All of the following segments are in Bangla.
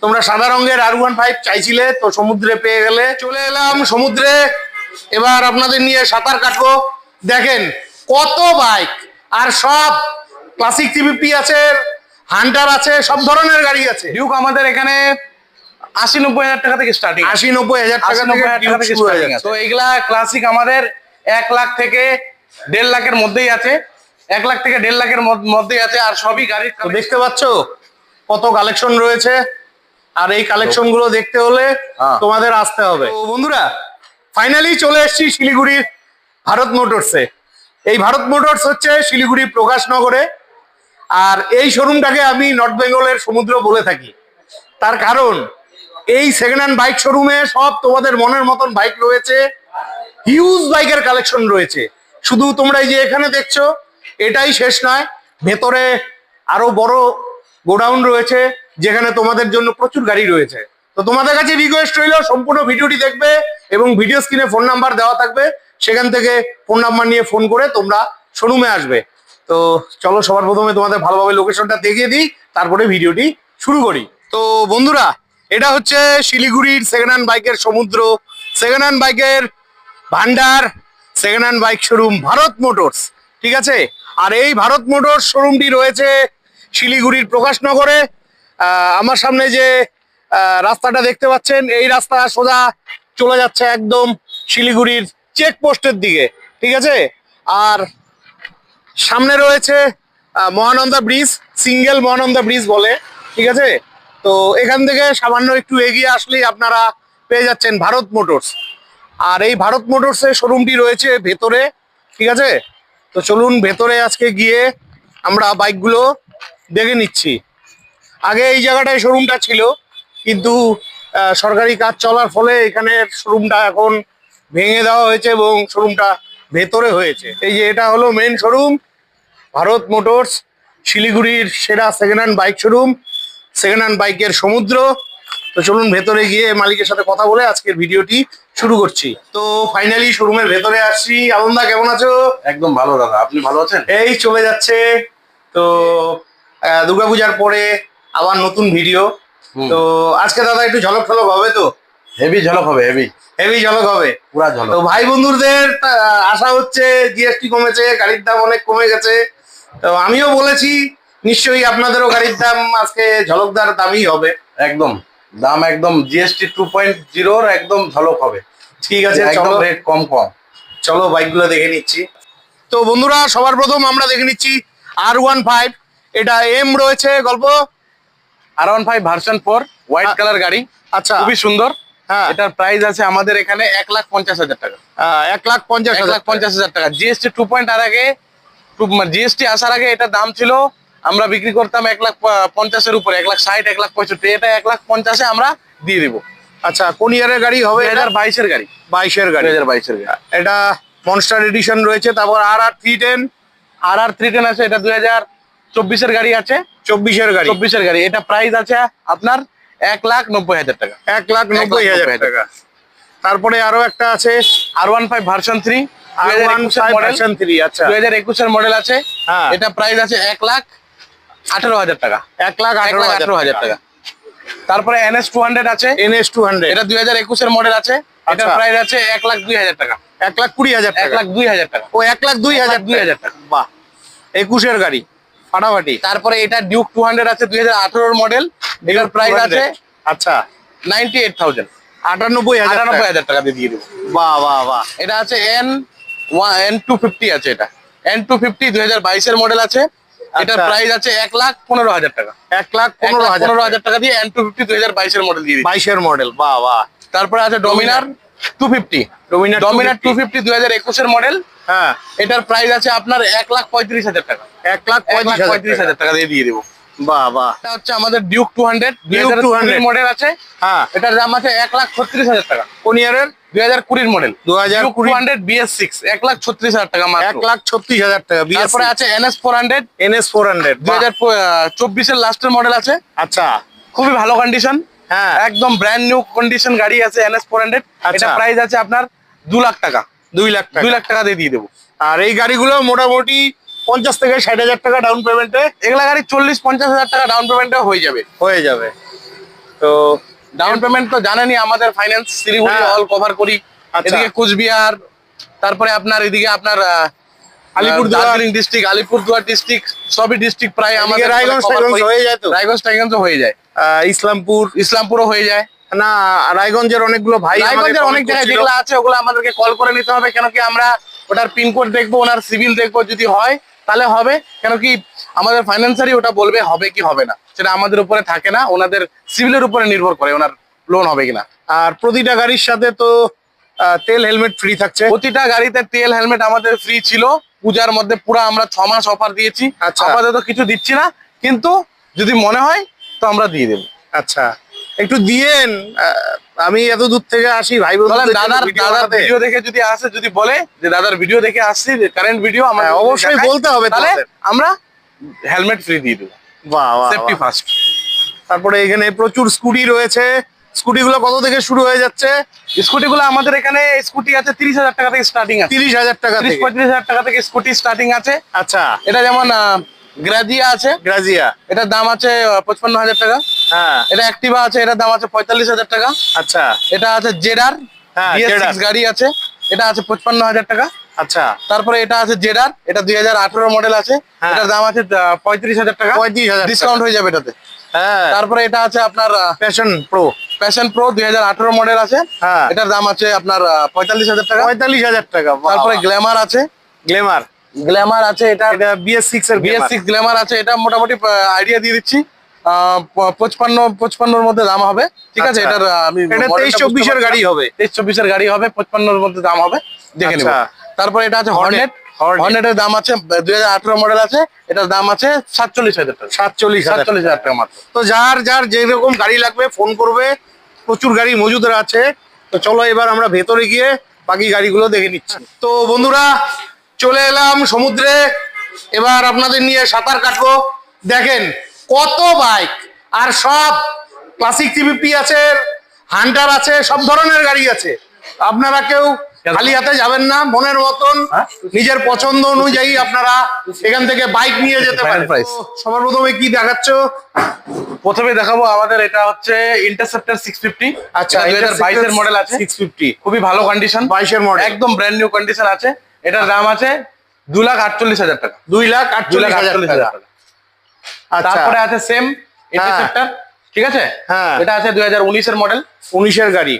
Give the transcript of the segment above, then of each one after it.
তোমরা সাদা রঙের R15 চাইছিলে, তো সমুদ্রে পেয়ে গেলে। চলে এলাম সমুদ্রে, এবার আপনাদের নিয়ে সাঁতার কাটবো। দেখেন কত বাইক, আর সব ক্লাসিক 350 আছে, হান্টার আছে, সব ধরনের গাড়ি আছে। ডিউক আমাদের এখানে 80-90 হাজার টাকা থেকে স্টার্টিং। 80-90 হাজার টাকা থেকে স্টার্টিং আছে। তো এগুলা ক্লাসিক আমাদের 1 লাখ থেকে 1.5 লাখের মধ্যেই আছে। 1 লাখ থেকে 1.5 লাখের মধ্যেই আছে। আর সবই গাড়ির দেখতে পাচ্ছ কত কালেকশন রয়েছে, আর এই কালেকশন গুলো দেখতে হলে তোমাদের আসতে হবে। তো বন্ধুরা, ফাইনালি চলে এসেছি শিলিগুড়ির ভারত মোটরসে। এই ভারত মোটরস হচ্ছে শিলিগুড়ির প্রকাশনগরে, আর এই শোরুমটাকে আমি নর্থ বেঙ্গলের সমুদ্র বলে থাকি। তার কারণ এই সেকেন্ড হ্যান্ড বাইক শোরুমে সব তোমাদের মনের মতন বাইক রয়েছে, হিউজ বাইকের কালেকশন রয়েছে। শুধু তোমরা এই যে এখানে দেখছো এটাই শেষ নয়, ভেতরে আরো বড় গোডাউন রয়েছে যেখানে তোমাদের জন্য প্রচুর গাড়ি রয়েছে। তো তোমাদের কাছে রিকোয়েস্ট রইল, সম্পূর্ণ ভিডিওটি দেখবে এবং ভিডিও স্ক্রিনে ফোন নাম্বার দেওয়া থাকবে, সেখান থেকে ফোন নাম্বার নিয়ে ফোন করে তোমরা শোরুমে আসবে। তো চলো সবার প্রথমে তোমাদের ভালোভাবে লোকেশনটা দেখিয়ে দিই, তারপরে ভিডিওটি শুরু করি। তো বন্ধুরা, এটা হচ্ছে শিলিগুড়ির সেকেন্ড হ্যান্ড বাইকের সমুদ্র, সেকেন্ড হ্যান্ড বাইকের ভান্ডার, second hand bike showroom Bharat motors, ঠিক আছে। আর এই ভারত মোটরস শোরুমটি রয়েছে শিলিগুড়ির প্রকাশনগরে। আমার সামনে যে রাস্তাটা দেখতে পাচ্ছেন, এই রাস্তা সোজা চলে যাচ্ছে একদম শিলিগুড়ির চেকপোস্টের দিকে, ঠিক আছে। আর সামনে রয়েছে Mahananda bridge, single Mahananda bridge বলে, ঠিক আছে। তো এখান থেকে সামান্য একটু এগিয়ে আসলেই আপনারা পেয়ে যাচ্ছেন ভারত মোটরস। আর এই ভারত মোটরসের শোরুমটি রয়েছে ভেতরে, ঠিক আছে। তো চলুন ভেতরে আজকে গিয়ে আমরা বাইকগুলো দেখে নিচ্ছি। আগে এই জায়গাটায় শোরুমটা ছিল, কিন্তু সরকারি কাজ চলার ফলে এখানের শোরুমটা এখন ভেঙে দেওয়া হয়েছে এবং শোরুমটা ভেতরে হয়েছে। এই যে এটা হলো মেন শোরুম ভারত মোটরস, শিলিগুড়ির সেরা second hand bike showroom, second hand বাইকের সমুদ্র। তো চলুন ভেতরে গিয়ে মালিকের সাথে কথা বলে আজকের ভিডিওটি শুরু করছি। তো ফাইনালি শোরুমের ভেতরে আসছি। আনন্দা, কেমন আছো? একদম ভালো দাদা, আপনি ভালো আছেন? এই চলে যাচ্ছে। তো দুর্গাপূজার পরে আবার নতুন ভিডিও। তো আজকে দাদা একটু ঝলক ঠলক হবে তো? হেভি ঝলক হবে, হেভি ঝলক হবে, পুরা ঝলক। তো ভাই বন্ধুদের আশা হচ্ছে জিএসটি কমেছে, গাড়ির দাম অনেক কমে গেছে। তো আমিও বলেছি নিশ্চয়ই আপনাদেরও গাড়ির দাম আজকে ঝলকদার দামই হবে। একদম দাম একদম জিএসটি 2.0 একদম ঝলক হবে। ঠিক আছে, চলো রেট কম। চলো বাইকগুলো দেখে নিচ্ছি। তো বন্ধুরা, সবার প্রথম আমরা দেখে নিচ্ছি R15। এটা এম রয়েছে গল্প, R15 ভার্সন 4 হোয়াইট কালার গাড়ি। আচ্ছা, খুবই সুন্দর। হ্যাঁ, এটার প্রাইস আছে আমাদের এখানে 1,50,000 টাকা। 1,50,000 টাকা। জিএসটি 2 আর আগে, জিএসটি আসার আগে এটা দাম ছিল, আমরা বিক্রি করতাম 1,50,000 উপরে, 1,60,000, 1,65,000। এটা 1,50,000 আমরা দিয়ে দিব। আচ্ছা, কোন ইয়ারের গাড়ি হবে? 2022 গাড়ি। 22 গাড়ি। 2022 গাড়ি। এটা মনস্টার এডিশন রয়েছে। তারপর RR310 আছে, এটা 2024 গাড়ি আছে। 24 গাড়ি। এটা প্রাইস আছে আপনার 1,90,000 টাকা। 1,90,000 টাকা। তারপরে আরো একটা আছে R15 ভার্সন 3, ভার্সন 3। আচ্ছা, 2021 মডেল আছে। হ্যাঁ, এটা প্রাইস আছে 1,18,000 টাকা। 1,18,000 টাকা। তারপরে NS200 আছে। NS200 এটা 2021 মডেল আছে। এটা প্রাইস আছে 1,02,000 টাকা। 1,20,000 টাকা। 1,02,000 টাকা। ও 1,02,000 টাকা। বাহ, 21 গাড়ি ফাটাফাটি। তারপরে এটা ডিউক 200 আছে, 2018 মডেল। এটার প্রাইস আছে আচ্ছা 98,000। 98,000 টাকা দিয়ে দেবো। বাহ বাহ বাহ। এটা আছে N250 আছে। এটা N250 2022 মডেল আছে। এটার প্রাইস আছে 1,15,000 টাকা। 1,15,000 টাকা দিয়ে N250 2022 মডেল দিয়ে দিই। 22 মডেল, বাহ বাহ। তারপরে আছে ডমিনার 250। ডমিনার 250 2021 মডেল। হ্যাঁ, এটার প্রাইস আছে আপনার 1,35,000 টাকা। 1,35,000 টাকা দিয়ে দেবো। বাহ বাহ। এটা হচ্ছে আমাদের ডিউক 200 2020 মডেল আছে। হ্যাঁ, এটার দাম আছে 1,36,000 টাকা। কোন ইয়ারের? 2020 মডেল। 2020 BS6 1,36,000 টাকা মাত্র। 1,36,000 টাকা। তারপরে আছে NS400 2024 এর লাস্টের মডেল আছে। আচ্ছা, খুবই ভালো কন্ডিশন। হ্যাঁ, একদম ব্র্যান্ড নিউ কন্ডিশন গাড়ি আছে NS400। এটা প্রাইস আছে আপনার 2 লাখ টাকা। 2 লাখ টাকা। 2 লাখ টাকা দিয়ে দেবো। আর এই গাড়িগুলো মোটামুটি 50 থেকে 60,000 টাকা ডাউন পেমেন্টে, এগুলা গাড়ি 40-50 হাজার টাকা ডাউন পেমেন্টে হয়ে যাবে। তো ডাউন পেমেন্ট তো জানেনই, আমাদের ফাইন্যান্স শিলিগুড়ি হ্যাঁ। অল কভার করি। আচ্ছা। এদিকে কুচবিহার, তারপরে আপনার এদিকে আপনার আলিপুরদুয়ার, দার্জিলিং ডিস্ট্রিক্ট, আলিপুরদুয়ার ডিস্ট্রিক্ট, সবই ডিস্ট্রিক্ট প্রায় এদিকে আমাদের রায়গঞ্জ cover টায়গঞ্জ করি। হয়ে যায় তো? রায়গঞ্জ টায়গঞ্জও হয়ে যায়, ইসলামপুর, ইসলামপুরও হয়ে যায়। না রায়গঞ্জের অনেকগুলো ভাই আমাকে রায়গঞ্জের অনেক comment জায়গায় করছিল। যেগুলো আছে ওগুলো আমাদেরকে কল করে নিতে হবে, কেন কি আমরা ওটার পিনকোড দেখবো, ওনার সিভিল দেখবো, যদি হয় তাহলে হবে, কেন কি আমাদের ফাইন্যান্সারই ওটা বলবে হবে কি হবে না, সেটা আমাদের উপরে থাকে না, ওনাদের সিভিলের উপরে নির্ভর করে ওনার লোন হবে কিনা। আর প্রতিটা গাড়ির সাথে তো তেল হেলমেট ফ্রি থাকছে। প্রতিটা গাড়িতে তেল হেলমেট আমাদের ফ্রি ছিল, পূজার মধ্যে পুরো আমরা 6 মাস অফার দিয়েছি। আচ্ছা। আপাতত কিছু দিচ্ছি না, কিন্তু যদি মনে হয় তো আমরা দিয়ে দেবো। আচ্ছা, একটু দিয়েন। আমি এত দূর থেকে আসি ভাই তাহলে দাদার বন্ধু, ভিডিও দেখে যদি আসে, যদি বলে যে দাদার ভিডিও দেখে আসছি, কারেন্ট ভিডিও আমরা হ্যাঁ, অবশ্যই বলতে হবে তাহলে তোমাদের। আমরা হেলমেট ফ্রি দিয়ে দেবো, বাহ বাহ, সেফটি বাহ। ফার্স্ট। তারপরে এখানে প্রচুর স্কুটি রয়েছে। স্কুটি গুলো কত থেকে শুরু হয়ে যাচ্ছে? স্কুটি গুলো আমাদের এখানে স্কুটি আছে 30,000 টাকা থেকে স্টার্টিং আছে, 30,000 টাকা থেকে। 35,000 টাকা থেকে স্কুটি স্টার্টিং আছে। আচ্ছা, এটা যেমন গ্রাজিয়া আছে, গ্রাজিয়া। এটার দাম আছে 55,000 টাকা। হ্যাঁ, এটা অ্যাক্টিভা আছে, এটার দাম আছে 45,000 টাকা। আচ্ছা এটা আছে জেডার, হ্যাঁ, BS6 জেডার। গাড়ি আছে, এটা আছে 55,000 টাকা। আচ্ছা, তারপরে এটা আছে জেডার, এটা 2018 মডেল আছে, হ্যাঁ। এটার দাম আছে 35,000 টাকা, 35,000 ডিসকাউন্ট হয়ে যাবে এটাতে। হ্যাঁ, তারপরে এটা আছে আপনার passion pro. Passion pro 2018 model আছে, হ্যাঁ, এটার দাম আছে আপনার 45,000 টাকা। 45,000 টাকা। তারপরে গ্ল্যামার আছে, গ্লেমার, গ্ল্যামার আছে, এটা এটা BS6 এর BS6 গ্ল্যামার আছে, এটা মোটামুটি আইডিয়া দিয়ে দিচ্ছি 55-55 মধ্যে দাম হবে, ঠিক আছে। আচ্ছা। এটার আমি এটা 23-24 এর গাড়ি হবে। 23-24 গাড়ি হবে, 55 মধ্যে দাম হবে, দেখে নেব। আচ্ছা। তারপরে এটা আছে হর্নেট, হর্নেট। হর্নেটের দাম আছে 2018 মডেল আছে, এটার দাম আছে 47,000 টাকা, 47,000 47,000 টাকা মাত্র। তো যার যার যেরকম গাড়ি লাগবে ফোন করবে, প্রচুর গাড়ি মজুদ আছে। তো চলো এবার আমরা ভেতরে গিয়ে বাকি গাড়িগুলো দেখে নিচ্ছি। তো বন্ধুরা, চলে এলাম সমুদ্রে, এবার আপনাদের নিয়ে সাঁতার কাটবো। দেখেন কত বাইক, আর সব ক্লাসিক 350 আছে, হান্টার আছে, সব ধরনের গাড়ি আছে। আপনারা কেউ খালি হাতে যাবেন না, মনের মতন নিজের পছন্দ অনুযায়ী আপনারা এখান থেকে বাইক নিয়ে যেতে Final পারেন। price। তো সবার প্রথমে কি দেখাচ্ছ? প্রথমে দেখাবো আমাদের এটা হচ্ছে ইন্টারসেপ্টর 650। আচ্ছা, 2022 এর মডেল আছে, 650, খুবই ভালো কন্ডিশন, 22 এর মডেল, একদম ব্র্যান্ড নিউ কন্ডিশন আছে। এটার দাম আছে 2,48,000 টাকা, 2,48,000 টাকা। আচ্ছা, তারপরে আছে সেম ইন্টারসেপ্টর, ঠিক আছে। হ্যাঁ। এটা আছে 2019 এর মডেল, 19 এর গাড়ি,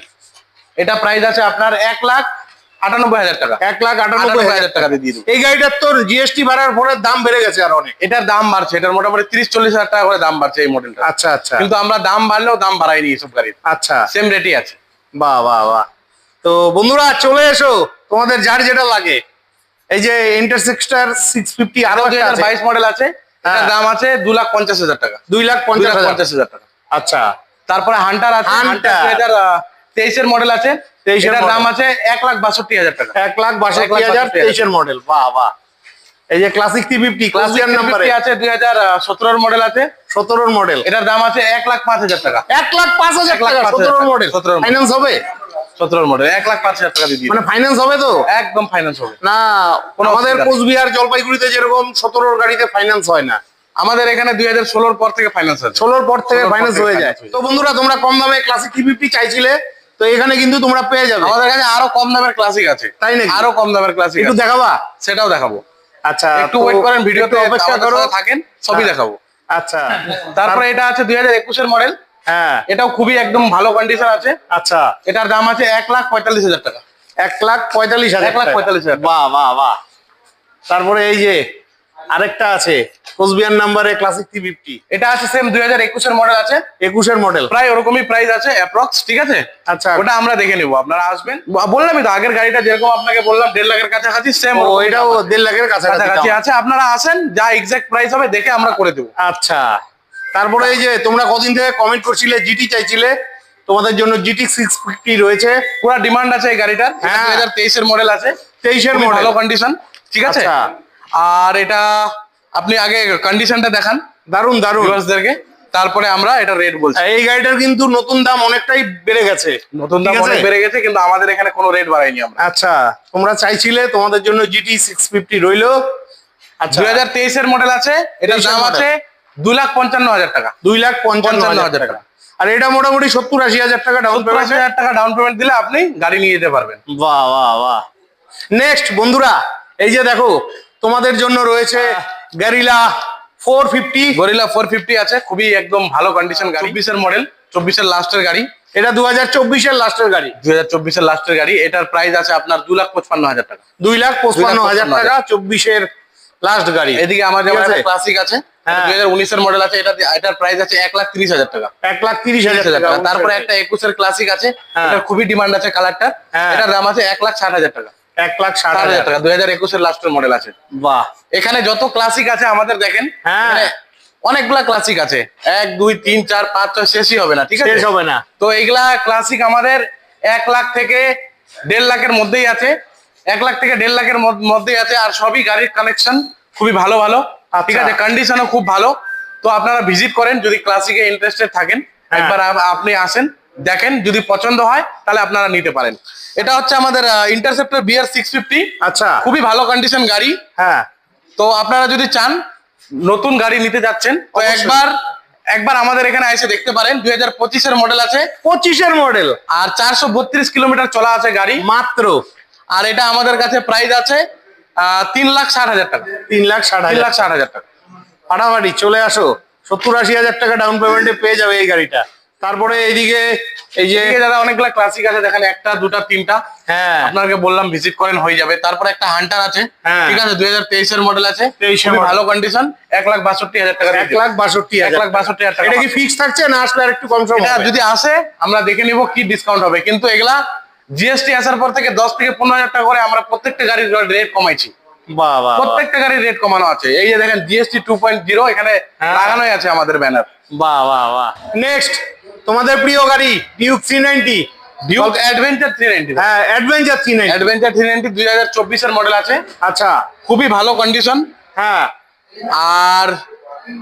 এটা প্রাইস আছে আপনার 1,98,000 টাকা, 1,98,000 টাকা দিয়ে দেবো। এই গাড়িটার তো জিএসটি বাড়ার পরে দাম বেড়ে গেছে আর অনেক। এটার দাম বাড়ছে, এটার মোটামুটি 30-40,000 টাকা করে দাম বাড়ছে এই মডেলটা। আচ্ছা আচ্ছা, কিন্তু আমরা দাম বাড়লেও দাম বাড়াইনি এইসব গাড়ির, আচ্ছা, সেম রেটই আছে। বাহ বাহ বাহ। তো বন্ধুরা চলে এসো, তোমাদের যার যেটা লাগে। এই যে ইন্টারসেক্টর 650 আরো একটা আছে, 2022 মডেল আছে, এটার হ্যাঁ। দাম আছে 2,50,000 টাকা, 2,50,000। 2,50,000 টাকা। আচ্ছা, তারপরে হান্টার আছে, হান্টার। হান্টার 2023 এর মডেল আছে, 23 এর এটার দাম model। আছে 1,62,000 টাকা, 1,62,000, 23 এর মডেল। বাহ বাহ। এই যে ক্লাসিক 350 ক্লাসিক ক্লাসিক নাম্বারে আছে 2017 এর মডেল আছে, 17 এর মডেল, এটার দাম আছে 1,05,000 টাকা, 1,05,000 টাকা। 1,05,000 17 এর মডেল, 17 এর model। ফাইন্যান্স হবে? 17 এর মডেল 1,05,000 টাকা দিয়ে দিই, মানে ফাইন্যান্স হবে তো? একদম ফাইন্যান্স হবে। না, কোনো আমাদের অসুবিধা নেই। কোচবিহার জলপাইগুড়িতে যেরকম 17 গাড়িতে ফাইন্যান্স হয় না, আমাদের এখানে 2016 পর থেকে ফাইন্যান্স আছে, 16 পর থেকে 16 ফাইন্যান্স থেকে হয়ে যায়। finance হয়ে তো বন্ধুরা, তোমরা কম দামে ক্লাসিক 350 চাইছিলে, তো এখানে কিন্তু তোমরা পেয়ে যাবে। আমাদের কাছে আরো কম দামের ক্লাসিক আছে, তাই নাকি? আরো কম দামের ক্লাসিক একটু আছে, দেখাবা? সেটাও দেখাবো। আচ্ছা, একটু তো ওয়েট করেন, ভিডিওতে একটু অপেক্ষা করো, থাকেন, সবই হ্যাঁ। দেখাবো। আচ্ছা, তারপরে এটা আছে 2021 এর মডেল, হ্যাঁ, এটাও খুবই একদম ভালো কন্ডিশন আছে, আচ্ছা, এটার দাম আছে 1,45,000 টাকা, 1,45,000 টাকা। 1,45,000 বাহ বাহ বাহ। তারপরে এই যে আরেকটা আছে কোচবিহার নাম্বারে ক্লাসিক 350, এটা আছে সেম 2021 এর মডেল আছে, 21 এর মডেল। প্রায় ওরকমই প্রাইস আছে অ্যাপ্রক্স, ঠিক আছে। আচ্ছা, ওটা আমরা দেখে নেবো, আপনারা আসবেন। বললামই তো আগের গাড়িটা যেরকম আপনাকে বললাম 1.5 লাখের কাছাকাছি, সেম ও এটাও 1.5 লাখের কাছাকাছি কাছাকাছি। আছে। আপনারা আসেন, যা এক্সাক্ট প্রাইস হবে দেখে আমরা করে দেবো। আচ্ছা, তারপরে এই যে তোমরা কদিন থেকে কমেন্ট করছিলে জিটি চাইছিলে, তোমাদের জন্য জিটি 650 রয়েছে। পুরো ডিমান্ড আছে এই গাড়িটার, হ্যাঁ। 2023 এর মডেল আছে, 23 এর খুবই মডেল, ভালো কন্ডিশন, ঠিক আছে। আচ্ছা। আর এটা আপনি আগে কন্ডিশনটা দেখান দারুন দারুন। ভিউয়ার্সদেরকে, তারপরে আমরা এটা রেট বলছি। এই গাড়িটার কিন্তু নতুন দাম অনেকটাই বেড়ে গেছে, নতুন দাম ঠিক আছে? অনেক বেড়ে গেছে, কিন্তু আমাদের এখানে কোনো রেট বাড়াইনি আমরা। আচ্ছা, তোমরা চাইছিলে, তোমাদের জন্য জিটি 650 রইলো। আচ্ছা, 2023 এর মডেল আছে, এটার 23 এর দাম model। আছে 2,55,000 টাকা, 2,55,000 টাকা। আর এটা মোটামুটি 70-80 হাজার টাকা ডাউন পেমেন্ট। 70-80 হাজার টাকা ডাউন পেমেন্ট দিলে আপনি গাড়ি নিয়ে যেতে পারবেন। বাহ বাহ বাহ। নেক্সট বন্ধুরা, এই যে দেখো তোমাদের জন্য রয়েছে গরিলা 450। গরিলা 450 আছে, খুবই একদম ভালো কন্ডিশন গাড়ি, 24-এর মডেল, 24-এর লাস্টের গাড়ি। এটা 2024-এর লাস্টের গাড়ি। 2024-এর লাস্টের গাড়ি। এটার প্রাইস আছে আপনার 2,55,000 টাকা। 2,55,000 টাকা, 24-এর লাস্ট গাড়ি। এদিকে আমাদের ঠিক আছে? ক্লাসিক আছে, হ্যাঁ। 2019-এর মডেল আছে, এটার প্রাইস আছে 1,30,000 টাকা। 1,30,000 টাকা। তারপরে একটা 21-এর ক্লাসিক আছে, হ্যাঁ। এটার খুবই ডিমান্ড আছে কালারটা। হ্যাঁ। এটার দাম আছে 1,60,000 টাকা। 1,60,000 টাকা, 2021-এর লাস্টের মডেল আছে। বাহ। এখানে যত ক্লাসিক আছে আমাদের দেখেন, হ্যাঁ। মানে অনেকগুলা ক্লাসিক আছে, 1 2 3 4 5 6 শেষই হবে না, ঠিক আছে? শেষ হবে না। তো এইগুলা ক্লাসিক আমাদের 1 লাখ থেকে 1.5 লাখের মধ্যেই আছে, 1 লাখ থেকে 1.5 লাখের মধ্যেই আছে। আর সবই গাড়ির কালেকশন খুবই ভালো ভালো, ঠিক আছে? কন্ডিশনও খুব ভালো। তো আপনারা ভিজিট করেন যদি ক্লাসিকে ইন্টারেস্টেড থাকেন, একবার আপনি আসেন, দেখেন, যদি পছন্দ হয় তাহলে আপনারা নিতে পারেন। এটা হচ্ছে আমাদের ইন্টারসেপ্টর বিআর 650। আচ্ছা। খুবই ভালো কন্ডিশন গাড়ি। হ্যাঁ। তো আপনারা যদি চান নতুন গাড়ি নিতে যাচ্ছেন, তো একবার আমাদের এখানে এসে দেখতে পারেন। 2025-এর মডেল আছে, 25-এর মডেল, আর 432 কিলোমিটার চলা আছে গাড়ি মাত্র। আর এটা আমাদের কাছে প্রাইস আছে 3,60,000 টাকা। 3,60,000 3,60,000 টাকা। ফাটাফাটি চলে আসো, 70-80 হাজার টাকা ডাউন পেমেন্টে পেয়ে যাবে এই গাড়িটা। তারপরে এইদিকে এই যে এদিকে দাদা অনেকগুলা ক্লাসিক আছে, দেখেন 1টা 2টা 3টা। হ্যাঁ। আপনাকে বললাম ভিজিট করেন, হয়ে যাবে। তারপরে একটা হান্টার আছে, হ্যাঁ। ঠিক আছে, 2023-এর মডেল আছে, 23-এর খুবই model। ভালো কন্ডিশন, 1,62,000 টাকা। 1,62,000 1,62,000 টাকা। এটা কি ফিক্স থাকছে না আসলে আর একটু কম সম এটা হবে? যদি আসে আমরা দেখে নিব কি ডিসকাউন্ট হবে, কিন্তু এগুলা জিএসটি আসার পর থেকে 10 থেকে 15,000 টাকা করে আমরা প্রত্যেকটা গাড়ির রেট কমাইছি। বাহ বাহ। প্রত্যেকটা গাড়ির রেট কমানো আছে। এই যে দেখেন জিএসটি 2.0 এখানে লাগানোই আছে আমাদের ব্যানার। বাহ বাহ বাহ। নেক্সট তোমাদের প্রিয় গাড়ি ডিউক 390। Duke adventure 390। হ্যাঁ, অ্যাডভেঞ্চার 390। অ্যাডভেঞ্চার 390 2024-এর মডেল আছে। আচ্ছা। খুবই ভালো কন্ডিশন। হ্যাঁ। আর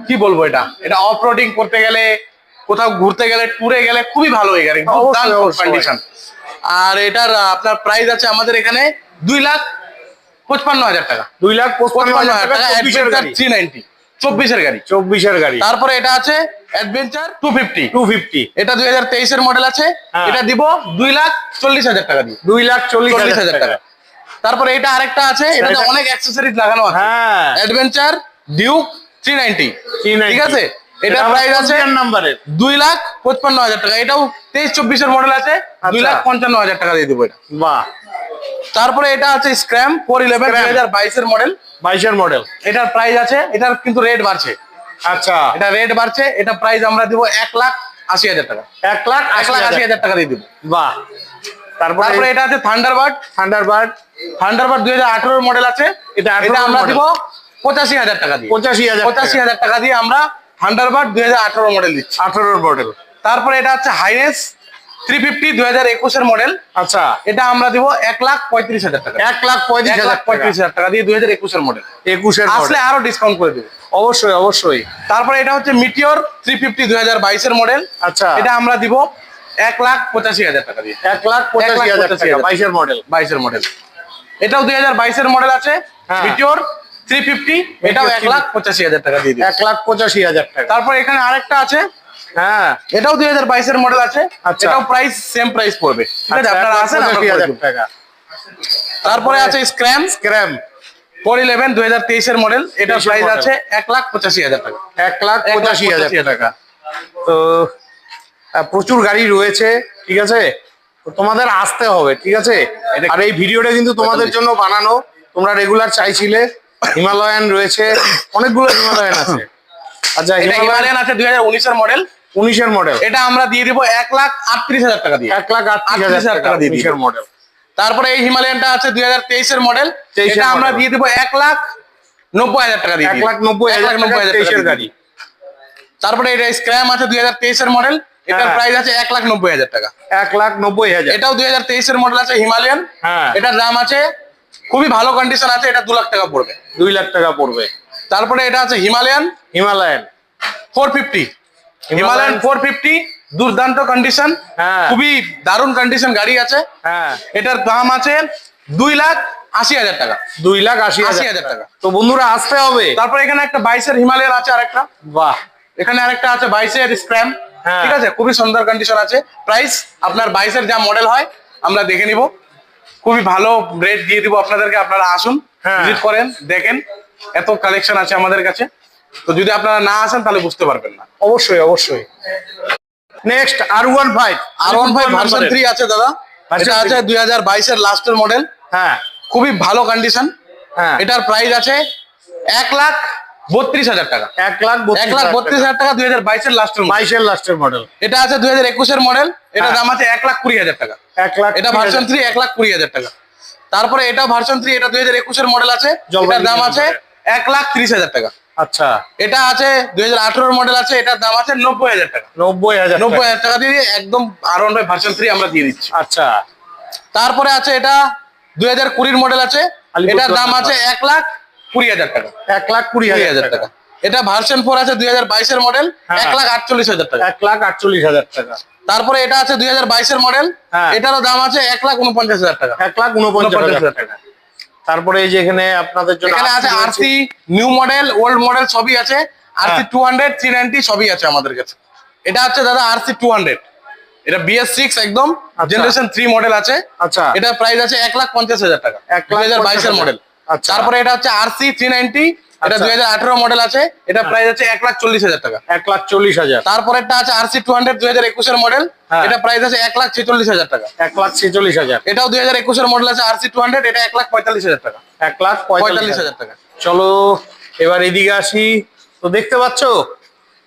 কি বলবো, এটা অফ রোডিং করতে গেলে, কোথাও ঘুরতে গেলে, ট্যুরে গেলে খুবই ভালো এই গাড়ি, অবশ্যই, অবশ্যই। কন্ডিশন। আর এটার আপনার প্রাইস আছে আমাদের এখানে 2,55,000 টাকা। 2,55,000 টাকা। 24-এর গাড়ি। 390 24-এর গাড়ি। 24-এর গাড়ি। তারপরে এটা আছে অ্যাডভেঞ্চার 250। 250। এটা 2023-এর মডেল আছে। হ্যাঁ। এটা দিব 2,40,000 টাকা দিয়ে। 2,40,000 টাকা। তারপরে এটা আরেকটা আছে, এটাতে এটা- অনেক অ্যাকসেসরিজ লাগানো আছে। হ্যাঁ। অ্যাডভেঞ্চার ডিউক 390, 390 ঠিক আছে? এটা এটা প্রাইস আছে নাম্বারের 2,55,000 টাকা। এটাও 23-24-এর মডেল আছে, 2,55,000 টাকা দিয়ে দিব এটা। বাহ। তারপরে এটা আছে স্ক্র্যাম 411 2022-এর মডেল। 22-এর মডেল। এটার প্রাইস আছে, এটার কিন্তু রেট বাড়ছে। আচ্ছা। এটা রেট বাড়ছে, এটা প্রাইস আমরা দিব 1,80,000 টাকা। 1,80,000 টাকা দিয়ে দিব। বাহ। তারপরে এটা আছে থান্ডারবার্ড। থান্ডারবার্ড 2018-এর মডেল আছে। এটা এটা 18-এর আমরা model। দিব 85,000 টাকা দিয়ে। 85,000 85,000 টাকা দিয়ে আমরা থান্ডারবার্ড 2018 মডেল দিচ্ছি। 18-এর মডেল। তারপরে এটা হচ্ছে হাইনেস 350 2021-এর মডেল। আচ্ছা। এটা আমরা দিব 1,35,000 টাকা। 1,35,000 টাকা দিয়ে 2021-এর মডেল। 21-এর আসলে মডেল। আরো ডিসকাউন্ট করে দেব। অবশ্যই অবশ্যই। তারপরে এটা হচ্ছে মিটিওর 350 2022-এর মডেল। আচ্ছা। এটা আমরা দিব 1,85,000 টাকা দিয়ে। 1,85,000 টাকা। 22-এর মডেল। 22-এর মডেল। এটাও 2022-এর মডেল আছে, হ্যাঁ। মিটিওর 350, এটাও 1,85,000 টাকা দিয়ে দিই। 1,85,000 টাকা। তারপর এখানে আরেকটা আছে, হ্যাঁ। এটাও 2022-এর মডেল আছে। আচ্ছা। এটাও প্রাইস সেম প্রাইস পড়বে, ঠিক আছে? আচ্ছা, আপনারা আসেন, আমরা করে 1,85,000 দেব। টাকা। তারপরে আছে স্ক্র্যাম স্ক্র্যাম 411 2023-এর মডেল। এটার 23-এর প্রাইস model। আছে 1,85,000 টাকা। 1,85,000 টাকা। তো প্রচুর গাড়ি রয়েছে, ঠিক আছে? তো তোমাদের আসতে হবে, ঠিক আছে? আর এই ভিডিওটা কিন্তু তোমাদের জন্য বানানো, তোমরা রেগুলার চাইছিলে। হিমালয়ান রয়েছে, অনেকগুলো হিমালয়ান আছে। আচ্ছা, এটা হিমালয়ান আছে 2019-এর মডেল। 19-এর মডেল। এটা আমরা দিয়ে দিব 1,38,000 টাকা দিয়ে। 1,38,000 টাকা দিয়ে দিই। 19-এর মডেল। তারপরে এই হিমালয়ানটা আছে 2023-এর মডেল। 23-এর এটা আমরা model। দিয়ে দিব 1,90,000 টাকা দিয়ে। 1,90,000 টাকা 23-এর গাড়ি। তারপরে এটা স্ক্র্যাম আছে 2023-এর মডেল। এটার হ্যাঁ। প্রাইস আছে 1,90,000 টাকা। 1,90,000। এটাও 2023-এর মডেল আছে, হিমালয়ান। হ্যাঁ। এটার দাম আছে, খুবই ভালো কন্ডিশন আছে, এটা 2 লাখ টাকা পড়বে। 2 লাখ টাকা পড়বে। তারপরে এটা আছে হিমালয়ান হিমালয়ান 450। হিমালয়ান 450 দুর্দান্ত কন্ডিশন, হ্যাঁ। খুবই দারুণ কন্ডিশন গাড়ি আছে। হ্যাঁ। এটার দাম আছে 2,80,000 টাকা। 2,80,000 টাকা। তো বন্ধুরা আসতে হবে। তারপর এখানে একটা 22-এর হিমালয়ান আছে আরেকটা। বাহ। এখানে আরেকটা আছে 22-এর স্ক্র্যাম। হ্যাঁ। ঠিক আছে, খুবই সুন্দর কন্ডিশন আছে। প্রাইস আপনার 22 এর যা মডেল হয় আমরা দেখে নিব, খুবই ভালো রেট দিয়ে দিব আপনাদেরকে। আপনারা আসুন, হ্যাঁ। ভিজিট করেন, দেখেন, এত কালেকশন আছে আমাদের কাছে। তো যদি আপনারা না আসেন তাহলে বুঝতে পারবেন না। অবশ্যই অবশ্যই। নেক্সট R15 R15 ভার্সন 3 আছে দাদা। Version এটা আছে 2022 এর লাস্টের মডেল, হ্যাঁ খুবই ভালো কন্ডিশন। হ্যাঁ। এটার প্রাইস আছে 1,32,000 টাকা। 1,32,000 টাকা 2022 এর লাস্টের মডেল। 22 এর লাস্টের মডেল। এটা আছে 2021 এর মডেল, এটার হ্যাঁ। দাম আছে 1,20,000 টাকা। 1,20,000 এটা ভার্সন 3 1,20,000 টাকা। তারপরে এটা ভার্সন 3, এটা 2021 এর মডেল আছে, জলপাইগুড়ি এটার দাম আছে model। 1,30,000 টাকা। আচ্ছা, এটা আছে 2018 এর মডেল আছে, এটার দাম আছে 90,000 টাকা। 90,000 90,000 টাকা দিয়ে একদম R15 ভার্সন 3 আমরা দিয়ে দিচ্ছি। আচ্ছা, তারপরে আছে এটা 2020 মডেল আছে, এটার দাম আছে 1,20,000 টাকা। 1,20,000 টাকা। এটা ভার্সন 4 আছে 2022 এর মডেল, হ্যাঁ। 1,48,000 টাকা। 1,48,000 টাকা। তারপরে এটা আছে 2022 এর মডেল, হ্যাঁ। এটারও দাম আছে 1,49,000 টাকা। 1,49,000 টাকা। তারপরে এই যে এখানে আপনাদের জন্য এখানে আছে RC new model, old model সবই আছে। আরসি 200, 390 সবই আছে আমাদের কাছে। এটা হচ্ছে দাদা আরসি 200, এটা BS6 একদম আচ্ছা। জেনারেশন 3 মডেল আছে। আচ্ছা, এটা প্রাইস আছে 1,50,000 টাকা, 2022 এর মডেল। আচ্ছা। তারপরে এটা হচ্ছে আরসি 390, এটা আচ্ছা। 2018 মডেল আছে, এটা প্রাইস আছে 1,40,000 টাকা। 1,40,000। তারপরে একটা আছে আরসি 200 2021 এর মডেল, হ্যাঁ। এটা প্রাইস আছে 1,46,000 টাকা। 1,46,000। এটাও 2021 এর মডেল আছে আরসি 200, এটা 1,45,000 টাকা। 1,45,000 টাকা। চলো এবার এদিকে আসি। তো দেখতে পাচ্ছ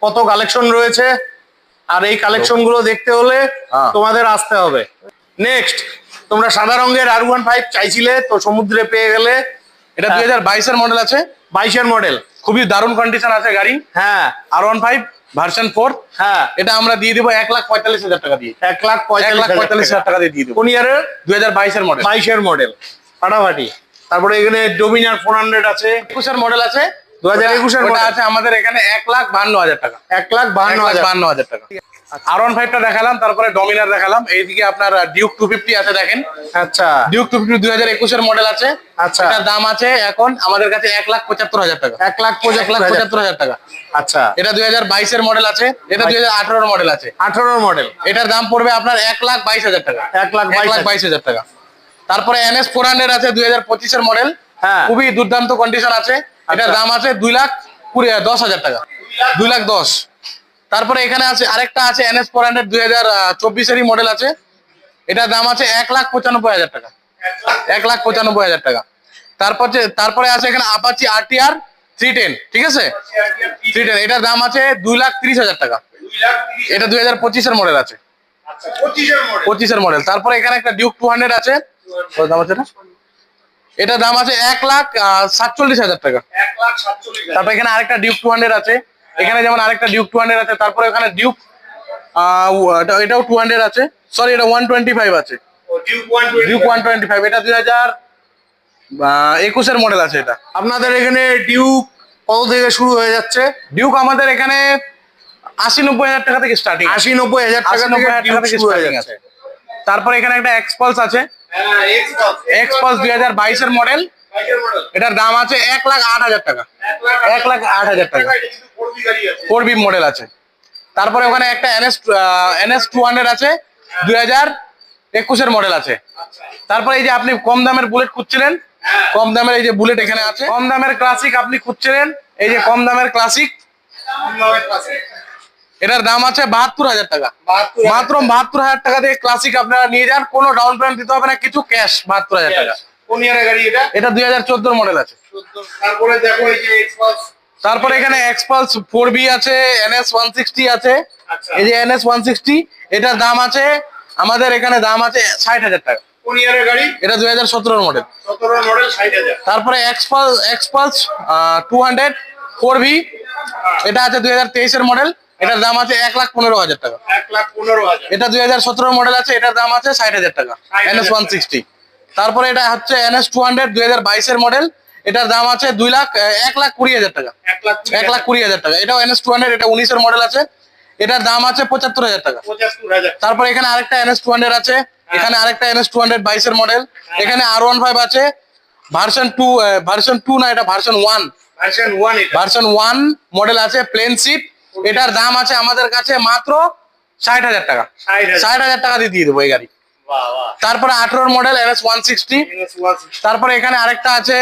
কত কালেকশন রয়েছে, আর এই কালেকশন গুলো দেখতে হলে হ্যাঁ। তোমাদের আসতে হবে। নেক্সট, তোমরা সাদা রঙের R15 চাইছিলে, তো সমুদ্রে পেয়ে গেলে। এটা 2022 এর মডেল আছে, 22 এর মডেল। খুবই দারুণ কন্ডিশন আছে গাড়ি। হ্যাঁ R15 ভার্সন 4, হ্যাঁ। এটা আমরা দিয়ে দিব 1,45,000 টাকা দিয়ে। 1,45,000 টাকা দিয়ে দিব। কোন ইয়ারের? 2022 এর মডেল। 22 এর মডেল, ফাটাফাটি। তারপরে এখানে ডোমিনার 400 আছে, 21 এর মডেল আছে, 2021 এর ওটা মডেল আছে আমাদের এখানে 1,52,000 টাকা। 1,52,000। 1,52,000 টাকা। R15 টা দেখালাম, তারপরে ডমিনার দেখালাম। এইদিকে আপনার ডিউক 250 আছে, দেখেন আচ্ছা ডিউক 250 2021 এর মডেল আছে। আচ্ছা। এটার দাম আছে এখন আমাদের কাছে 1,75,000 টাকা। 1,75,000। 1,75,000 টাকা। আচ্ছা, এটা 2022 এর মডেল আছে, এটা 2018 এর মডেল আছে। 18 মডেল, এটার দাম পড়বে আপনার 1,22,000 টাকা। 1,22,000। টাকা। তারপরে NS 400 আছে 2025 এর মডেল, হ্যাঁ। খুবই দুর্দান্ত কন্ডিশন আছে। এটার দাম আছে 2,10,000 টাকা, 2,10,000। তারপরে এখানে আছে আরেকটা আছে NS 400 2024 এরই মডেল আছে, এটার দাম আছে 1,95,000 টাকা। 1,95,000 টাকা। তারপরে আছে এখানে আপাচি RTR 310, ঠিক আছে, 310, এটার দাম আছে 2,30,000 টাকা। এটা 2025 এর মডেল আছে, 25 এর মডেল। তারপরে এখানে একটা ডিউক 200 আছে, কত দাম আছে এটা? এটার দাম আছে 1,47,000 টাকা। 1,47,000। তারপর এখানে আরেকটা ডিউক 200 আছে, এখানে যেমন আরেকটা ডিউক 200 আছে। তারপরে এখানে ডিউক এটাও 200 আছে, সরি এটা 125 আছে, ডিউক 125, এটা 2021 এর মডেল আছে। এটা আপনাদের এখানে ডিউক কত থেকে শুরু হয়ে যাচ্ছে? ডিউক আমাদের এখানে 80-90,000 টাকা থেকে স্টার্টিং। 80-90,000 টাকা থেকে 80-90,000 ডিউক থেকে শুরু হয়ে starting যাচ্ছে। তারপরে এখানে একটা এক্সপালস আছে, এক্সপালস 2022 এর মডেল, এটার দাম আছে 1,08,000 টাকা। 1,08,000 টাকা 4B মডেল আছে। তারপরে ওখানে একটা NS 200 আছে, 2021 এর মডেল আছে। তারপরে এই যে আপনি কম দামের বুলেট খুঁজছিলেন, কম দামের এই যে বুলেট এখানে আছে, কম দামের ক্লাসিক আপনি খুঁজছিলেন, এই যে কম দামের ক্লাসিক, এটার দাম আছে 72,000 টাকা। মাত্র 72,000 টাকা দিয়ে ক্লাসিক আপনারা নিয়ে যান, কোনো ডাউন পেমেন্ট দিতে হবে না, কিছু ক্যাশ, 72,000 টাকা। কোন ইয়ারের গাড়ি এটা? এটা 2014 মডেল আছে। তারপরে দেখো এই যে এক্সপালস। তারপরে এখানে এক্সপালস 4B আছে, NS 160 আছে, আচ্ছা। এই যে NS 160, এটার দাম আছে আমাদের এখানে দাম আছে 60,000 টাকা। কোন ইয়ারের গাড়ি? এটা 2017 মডেল। 17 মডেল, 60,000। তারপরে এক্সপালস 200 4B, এটা আছে 2023 এর মডেল, এটার দাম আছে 1,15,000 টাকা। 1,15,000। এটা 2017 মডেল আছে, এটার দাম আছে 60,000 টাকা, 60,000 NS 160। তারপরে এটা হচ্ছে NS 200 2022 এর মডেল, এটার দাম আছে 1,20,000 টাকা। 1,20,000 টাকা। এটাও NS 200, এটা 19 এর মডেল আছে, এটার দাম আছে 75,000 টাকা। 75,000। তারপরে এখানে আরেকটা NS 200 আছে, এখানে আরেকটা NS 200 22 এর মডেল, এখানে R15 আছে ভার্সন 2 না, এটা ভার্সন 1, ভার্সন 1 এটা। ভার্সন 1 মডেল আছে, প্লেন সিট, এটার দাম আছে আমাদের কাছে মাত্র 60,000 টাকা, 60,000 60,000 টাকা দিয়ে দেবো এই গাড়ি। বাহ বাহ। তারপরে 18 মডেল NS 160। তারপরে এখানে আরেকটা আছে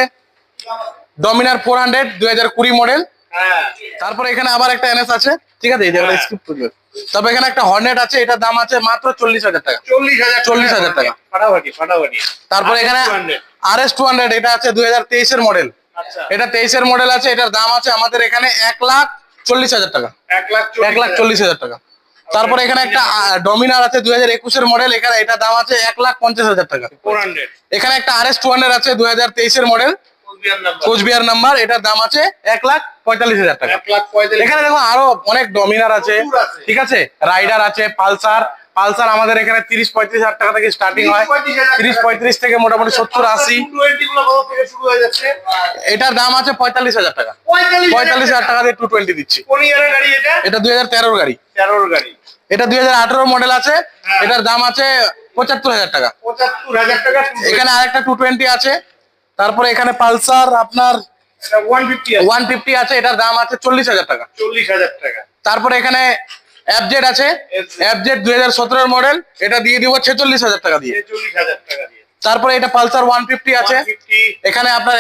ডমিনার 400 2020 মডেল। হ্যাঁ তারপরে এখানে আবার একটা NS আছে, ঠিক আছে, এই জায়গাটা হ্যাঁ। স্কিপ করবে। তবে এখানে একটা হর্নেট আছে, এটার দাম আছে মাত্র 40,000 টাকা। 40,000 টাকা। ফাটাফাটি ফাটাফাটি। তারপরে এখানে RS 200, এটা আছে 2023 এর মডেল। আচ্ছা এটা 23 এর মডেল আছে, এটার দাম আছে আমাদের এখানে 1,40,000 টাকা, 1,40,000 টাকা। তারপরে এখানে একটা ডমিনার আছে 2021 এর মডেল, এখানে এটার দাম আছে 1,50,000 টাকা। 400 এখানে একটা RS 200 আছে 2023 এর মডেল, কোচবিহার নাম্বার, এটার দাম আছে 1,45,000 টাকা। 1,45,000 এখানে দেখো আরো অনেক ডমিনার আছে, প্রচুর আছে। ঠিক আছে, রাইডার আছে, পালসার আমাদের এখানে 30-35,000 টাকা থেকে স্টার্টিং হয়। 30-35 থেকে মোটামুটি 70-80। 220 গুলো কত থেকে শুরু হয়ে যাচ্ছে? এটার দাম আছে 45,000 টাকা। 45,000 টাকা দিয়ে 220 দিচ্ছি। কোন ইয়ারের গাড়ি এটা? এটা 2013 গাড়ি। 13 এর গাড়ি। এটা 2018 মডেল আছে, হ্যাঁ। এটার দাম আছে 75,000 টাকা। 75,000 টাকা। এখানে আরেকটা 220 আছে। তারপরে এখানে পালসার আপনার এটা 150 আছে। 150 আছে, এটার দাম আছে 40,000 টাকা। 40,000 টাকা। তারপরে এখানে FZ আছে, FZ FZ 2017 এর মডেল, এটা দিয়ে দিব 46,000 টাকা দিয়ে। 40,000 টাকা দিয়ে। তারপরে এটা পালসার 150 আছে, 150 এখানে আপনার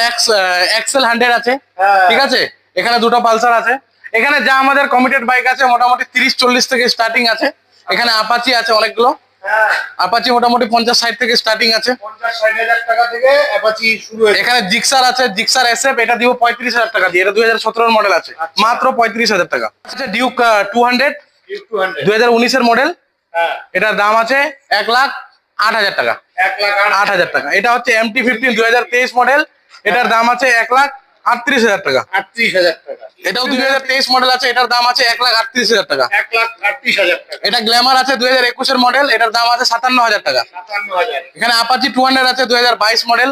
XL 100 আছে, হ্যাঁ। ঠিক আছে, এখানে দুটো পালসার আছে। এখানে যা আমাদের কমিটেড বাইক আছে মোটামুটি 30-40 থেকে স্টার্টিং আছে। এখানে আপাচি আছে অনেকগুলো, হ্যাঁ আপাচি মোটামুটি 50-60 থেকে স্টার্টিং আছে। 50-60,000 টাকা থেকে অ্যাপাচি শুরু হয়েছে। এখানে জিক্সার আছে, জিক্সার SF, এটা দিব 35,000 টাকা দিয়ে। এটা 2017 মডেল আছে, আচ্ছা। মাত্র 35,000 টাকা। আচ্ছা ডিউক 200 200 2019 এর মডেল, হ্যাঁ এটার দাম আছে 1,08,000 টাকা। 1,08,000 টাকা। এটা হচ্ছে MT-15 2023 মডেল, এটার দাম আছে 1,38,000 টাকা। 38,000 টাকা। এটাও 2023 মডেল আছে, এটার দাম আছে 1,38,000 টাকা। 1,38,000 টাকা। এটা গ্ল্যামার আছে 2021 এর মডেল, এটার দাম আছে 57,000 টাকা। 57,000। এখানে আপাচি 200 আছে 2022 মডেল।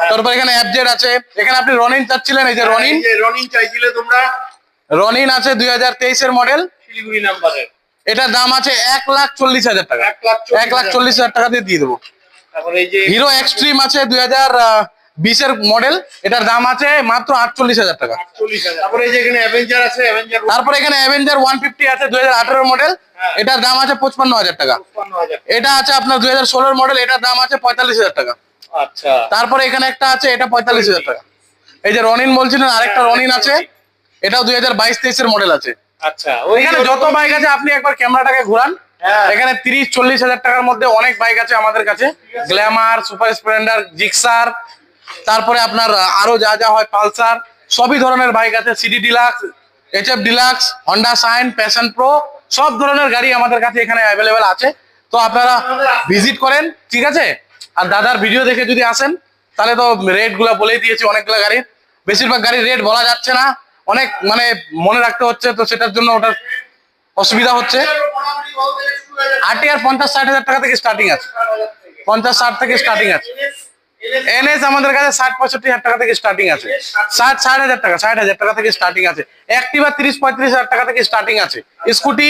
তারপর এখানে FZ আছে। এখানে আপনি রনিন চাচ্ছিলেন, এই যে রনিন, এই যে রনিং চাইছিলে তোমরা, রনিন আছে 2023 এর মডেল, শিলিগুড়ি নাম্বারের। এটার দাম আছে 1,40,000 টাকা। 1,40,000 টাকা দিয়ে দিয়ে দেবো। তারপরে এই যে হিরো এক্সট্রিম আছে 2020 এর মডেল, এটার দাম আছে মাত্র 48,000 টাকা। 48,000। তারপরে এই যে এখানে অ্যাভেঞ্জার আছে, অ্যাভেঞ্জার তারপরে এখানে অ্যাভেঞ্জার 150 আছে 2018 মডেল, হ্যাঁ। এটার দাম আছে 55,000 টাকা। 55,000। এটা আছে আপনার 2016 মডেল, এটার দাম আছে 45,000 টাকা। আচ্ছা তারপরে এখানে একটা আছে, এটা 45,000 টাকা। এই যে রনিন বলছিলেন, আরেকটা রনিন আছে, এটাও 2022-23 এর মডেল আছে। আচ্ছা এখানে যত বাইক আছে আপনি একবার ক্যামেরাটাকে ঘোরান, হ্যাঁ। এখানে 30-40,000 টাকার মধ্যে অনেক বাইক আছে আমাদের কাছে। গ্ল্যামার, সুপার স্প্লেন্ডার, জিক্সার, তারপরে আপনার আরো যা যা হয় পালসার, সবই ধরনের বাইক আছে। CD Deluxe, HF Deluxe, Honda Shine, Passion Pro, সব ধরনের গাড়ি আমাদের কাছে এখানে অ্যাভেলেবেল আছে। তো আপনারা ভিজিট করেন, ঠিক আছে। আর দাদার ভিডিও দেখে যদি আসেন তাহলে তো রেট গুলা বলেই দিয়েছি, অনেকগুলো গাড়ির, বেশিরভাগ গাড়ির রেট বলা যাচ্ছে না, অনেক মানে মনে রাখতে হচ্ছে, তো সেটার জন্য ওটার অসুবিধা হচ্ছে। RTR 50-60,000 টাকা থেকে স্টার্টিং আছে, 50-60 থেকে স্টার্টিং আছে। NS আমাদের কাছে 60-65,000 টাকা থেকে স্টার্টিং আছে, 60-60,000 টাকা, 60,000 টাকা থেকে স্টার্টিং আছে। অ্যাক্টিভা 30-35,000 টাকা থেকে স্টার্টিং আছে। স্কুটি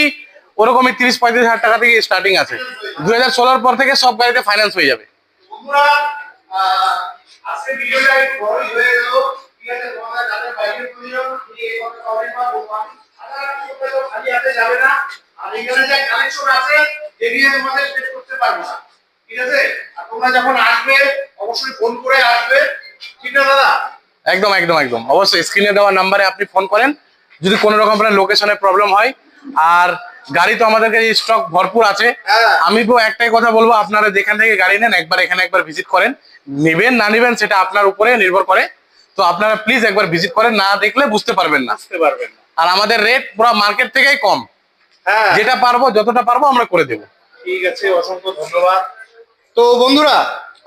ওরকমই 30-35,000 টাকা থেকে স্টার্টিং আছে। 2016 পর থেকে সব গাড়িতে ফাইন্যান্স হয়ে যাবে। বন্ধুরা আজকে ভিডিওটা একটু বড়ই হয়ে গেল, ঠিক আছে। তোমাদের যাদের বাইকের প্রয়োজন তুমি এই কথা কমেন্ট বা বলবা, আর তো খালি হাতে যাবে না। আর এখানে যে কালেকশন আছে এগুলো তোমাদের সেট করতে পারবো না, ঠিক আছে। আর তোমরা যখন আসবে অবশ্যই ফোন করে আসবে, ঠিক না দাদা? একদম একদম একদম অবশ্যই স্ক্রিনে দেওয়া নাম্বারে আপনি ফোন করেন যদি কোনো রকম আপনার লোকেশনে প্রবলেম হয়। আর গাড়ি তো আমাদের কাছে স্টক ভরপুর আছে। হ্যাঁ। আমি তো একটাই কথা বলবো, আপনারা যেখান থেকে গাড়ি নেন একবার এখানে একবার ভিজিট করেন। নেবেন না নেবেন সেটা আপনার উপরে নির্ভর করে। তো আপনারা প্লিজ একবার ভিজিট করেন, না দেখলে বুঝতে পারবেন না। বুঝতে পারবেন না। আর আমাদের রেট পুরো মার্কেট থেকেই কম, হ্যাঁ যেটা পারবো যতটা পারবো আমরা করে দেবো। ঠিক আছে, অসংখ্য ধন্যবাদ। তো বন্ধুরা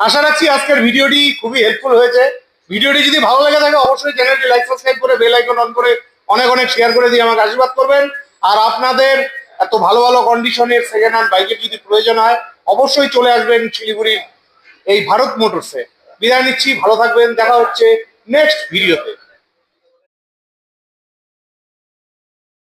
আশা রাখছি আজকের ভিডিওটি খুবই হেল্পফুল হয়েছে। ভিডিওটি যদি ভালো লেগে থাকে অবশ্যই চ্যানেলটি লাইক সাবস্ক্রাইব করে বেল আইকন অন করে অনেক অনেক শেয়ার করে দিয়ে আমাকে আশীর্বাদ করবেন। আর আপনাদের এত ভালো ভালো কন্ডিশনের সেকেন্ড হ্যান্ড বাইকের যদি প্রয়োজন হয় অবশ্যই চলে আসবেন শিলিগুড়ির এই ভারত মোটরসে। বিদায় নিচ্ছি, ভালো থাকবেন, দেখা হচ্ছে নেক্সট ভিডিওতে।